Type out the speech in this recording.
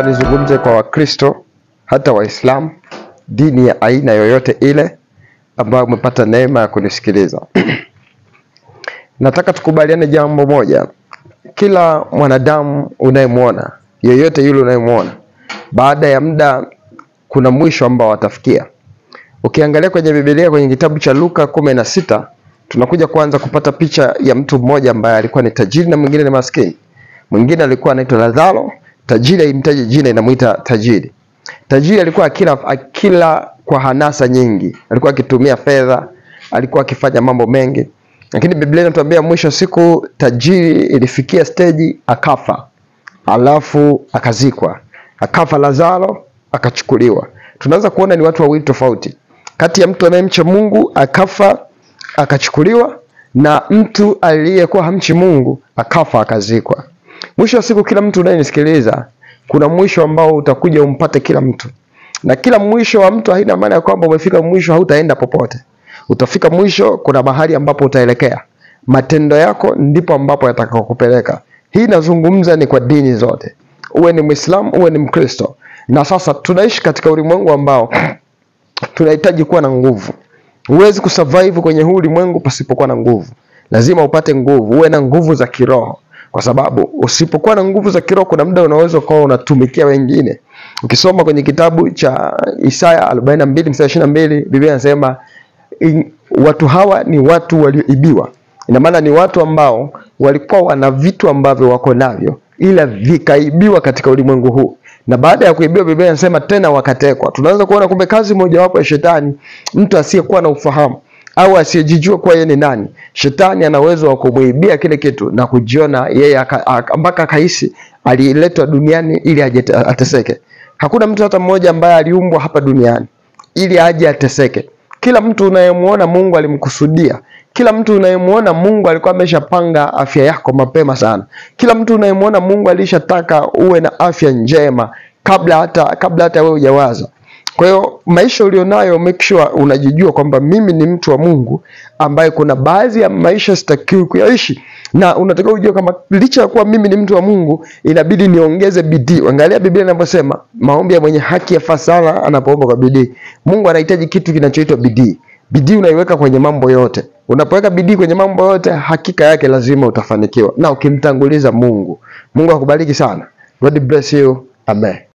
naomba nizungumze kwa Wakristo, hata Waislamu, dini ya aina yoyote ile ambao umepata neema ya kunisikiliza. Nataka tukubaliane jambo moja. Kila mwanadamu unayemuona, yoyote yule unayemuona, baada ya muda kuna mwisho ambao atafikia. Ukiangalia kwenye Biblia kwenye kitabu cha Luka 16, tunakuja kuanza kupata picha ya mtu mmoja ambaye alikuwa ni tajiri na mwingine ni maskini. Mwingine alikuwa anaitwa Lazaro. Tajiri imtaje jina, inamuita tajiri. Tajiri alikuwa akila kwa hanasa nyingi. Alikuwa akitumia fedha, alikuwa akifanya mambo mengi. Lakini Biblia inatuambia mwisho siku tajiri ilifikia stage akafa. Alafu akazikwa. Akafa Lazaro, akachukuliwa. Tunaweza kuona ni watu wawili tofauti. Kati ya mtu anayemcha Mungu akafa akachukuliwa, na mtu aliyekuwa hamchi Mungu akafa akazikwa. Mwisho wa siku kila mtu unayenisikiliza, kuna mwisho ambao utakuja umpate kila mtu. Na kila mwisho wa mtu haina maana ya kwamba umefika mwisho hautaenda popote. Utafika mwisho, kuna mahali ambapo utaelekea. Matendo yako ndipo ambapo yatakakupeleka. Hii nazungumza ni kwa dini zote. Uwe ni Muislamu, uwe ni Mkristo. Na sasa tunaishi katika ulimwengu ambao tunahitaji kuwa na nguvu. Huwezi kusurvive kwenye huu ulimwengu pasipokuwa na nguvu. Lazima upate nguvu, uwe na nguvu za kiroho. Kwa sababu usipokuwa na nguvu za kiroho, kuna muda unaweza kuwa unatumikia wengine. Ukisoma kwenye kitabu cha Isaya 42:22, Biblia inasema watu hawa ni watu walioibiwa. Ina maana ni watu ambao walikuwa wana vitu ambavyo wako navyo, ila vikaibiwa katika ulimwengu huu. Na baada ya kuibiwa, Biblia inasema tena wakatekwa. Tunaanza kuona kumbe kazi mojawapo ya shetani, mtu asiyekuwa na ufahamu au asiyejijua kwa yeye ni nani, shetani ana uwezo wa kumuibia kile kitu na kujiona yeye mpaka kahisi aliletwa duniani ili aje ateseke. Hakuna mtu hata mmoja ambaye aliumbwa hapa duniani ili aje ateseke. Kila mtu unayemuona Mungu alimkusudia. Kila mtu unayemuona Mungu alikuwa ameshapanga afya yako mapema sana. Kila mtu unayemuona Mungu alishataka uwe na afya njema kabla hata wewe hujawaza. Kwa hiyo maisha ulionayo, make sure unajijua kwamba mimi ni mtu wa Mungu ambaye kuna baadhi ya maisha sitakiwi kuyaishi. Na unatakiwa ujue kama licha ya kuwa mimi ni mtu wa Mungu, inabidi niongeze bidii. Angalia Biblia inavyosema, maombi ya mwenye haki yafaa sana anapoomba kwa bidii. Mungu anahitaji kitu kinachoitwa bidii. Bidii unaiweka kwenye mambo yote. Unapoweka bidii kwenye mambo yote, hakika yake lazima utafanikiwa. Na ukimtanguliza Mungu. Mungu akubariki sana. God bless you. Amen.